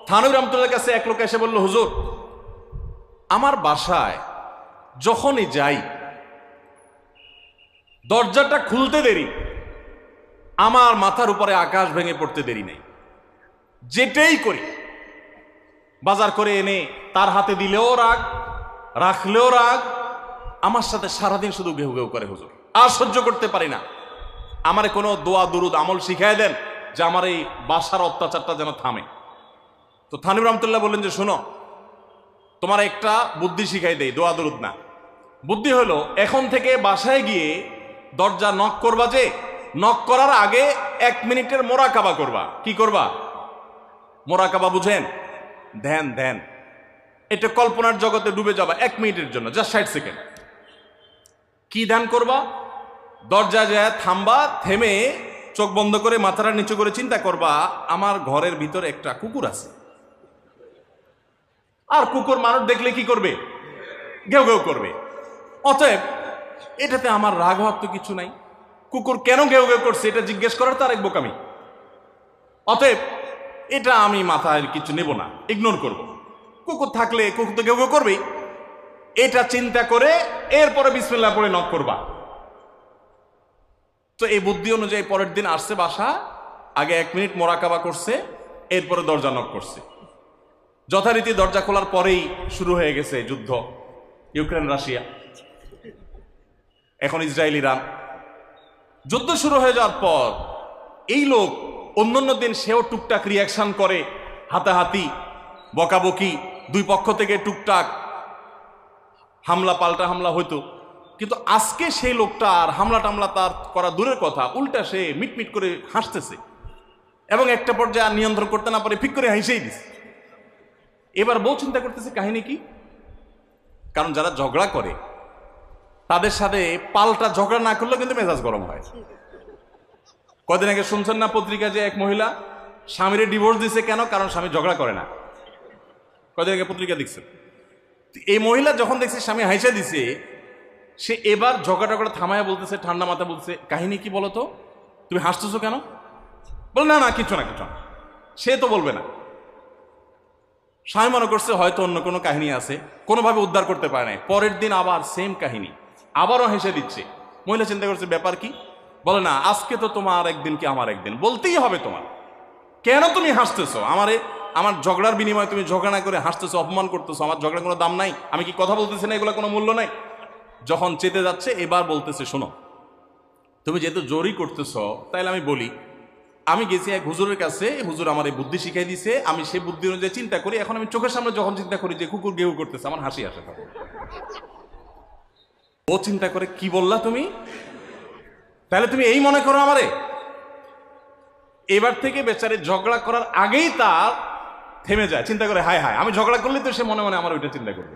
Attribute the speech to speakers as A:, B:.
A: থানভী রহমতুল্লাহর কাছে এক লোক এসে বলল, হুজুর, আমার বাসায় যখনই যাই দরজাটা খুলতে দেরি, আমার মাথার উপরে আকাশ ভেঙে পড়তে দেরি নেই। যেটাই করি, বাজার করে এনে তার হাতে দিলেও রাগ, রাখলেও রাগ, আমার সাথে সারাদিন শুধু ঘেউ ঘেউ করে হুজুর, আর সহ্য করতে পারি না। আমারে কোনো দোয়া দুরুদ আমল শিখাই দেন যে আমার এই বাসার অত্যাচারটা যেন থামে। তো থানভী রহমতুল্লাহ বললেন যে, শোনো, তোমার একটা বুদ্ধি শিখাই দেই, দোয়া দুরুদ না। বুদ্ধি হলো, এখন থেকে বাসায় গিয়ে দরজা নক করবা, যে নক করার আগে 1 মিনিটের মোরাকাবা করবা। কি করবা? মোরাকাবা বুঝেন? ধ্যান। ধ্যান এটা কল্পনার জগতে ডুবে যাবা 1 মিনিটের জন্য, জাস্ট 60 সেকেন্ড। কি ধ্যান করবা? দরজা যায় থামবা, থেমে চোখ বন্ধ করে মাথাটা নিচু করে চিন্তা করবা, আমার ঘরের ভিতরে একটা কুকুর আছে। আর কুকুর মানুষ দেখলে কি করবে? ঘেউ ঘেউ করবে। অতএব এটাতে আমার রাগ ভাব তো কিছু নাই। কুকুর কেন ঘেউ ঘেউ করছে এটা জিজ্ঞেস করার তার এক বোকামি। অতএব এটা আমি মাথায় কিছু নেব না, ইগনোর করব। কুকুর থাকলে কুকুর তো ঘেউ ঘেউ করবেই, এটা চিন্তা করে এরপরে বিসমিল্লাহ পড়ে নক করবা। তো এই বুদ্ধি অনুযায়ী পরের দিন আসছে বাসা, আগে 1 মিনিট মোরাকাবা করছে, এরপরে দরজা নক করছে। যথারীতি দরজা খোলার পরেই শুরু হয়ে গেছে যুদ্ধ, ইউক্রেন রাশিয়া, এখন ইসরায়েল ইরান। যুদ্ধ শুরু হয়ে যাওয়ার পর এই লোক অন্যান্য দিন সেও টুকটাক রিয়াকশন করে, হাতাহাতি, বকাবকি, দুই পক্ষ থেকে টুকটাক হামলা পাল্টা হামলা হইতো। কিন্তু আজকে সেই লোকটা আর হামলা টামলা তার করা দূরের কথা, উল্টা সে মিটমিট করে হাসতেছে এবং একটা পর্যায়ে আর নিয়ন্ত্রণ করতে না পারে ফিক করে হাসেই দিছে। এবার বউ চিন্তা করতেছে কাহিনী কি। কারণ যারা ঝগড়া করে তাদের সাথে পাল্টা ঝগড়া না করলেও কিন্তু মেজাজ গরম হয়। কদিন আগে শুনছেন না পত্রিকা যে এক মহিলা স্বামীরে ডিভোর্স দিছে, কেন? কারণ স্বামী ঝগড়া করে না। কদিন আগে পত্রিকা দেখছেন। এই মহিলা যখন দেখছে স্বামী হাইসা দিছে, সে এবার ঝগড়া টগড়া থামায়া বলতেছে, ঠান্ডা মাথা বলতেছে, কাহিনী কি বলতো, তুমি হাসতেছো কেন? বল না না কিছু না কিছু না। সে তো বলবে না। স্বামী মনে করছে হয়তো অন্য কোনো কাহিনী আছে, কোনোভাবে উদ্ধার করতে পারে নাই। পরের দিন আবার সেম কাহিনী, আবারও হেসে দিচ্ছে। মহিলা চিন্তা করছে ব্যাপার কি, বলে না আজকে তো তোমার একদিন কি আমার একদিন, বলতেই হবে তোমার। কেন তুমি হাসতেছো? আমার ঝগড়ার বিনিময়ে তুমি ঝগড়া না করে হাসতেছো, অপমান করতেছো। আমার ঝগড়ার কোনো দাম নাই? আমি কি কথা বলতেছি না, এগুলো কোনো মূল্য নাই? যখন চেতে যাচ্ছে এবার বলতেছে, শোনো, তুমি যেহেতু জোরই করতেছো, তাইলে আমি বলি, আমি গেছি এক হুজুরের কাছে, হুজুর আমার এই বুদ্ধি শিখাই দিছে, আমি সেই বুদ্ধি অনুযায়ী চিন্তা করি। এখন আমি চোখের সামনে যখন চিন্তা করি যে কুকুর গেউ করতেছে, আমার হাসি আসে। ও চিন্তা করে, কি বললা তুমি? তাহলে তুমি এই মনে করো আমারে? এবার থেকে বেচারে ঝগড়া করার আগেই তার থেমে যায়, চিন্তা করে হায় হায়, আমি ঝগড়া করলে তো সে মনে মনে আমার ওইটা চিন্তা করবে।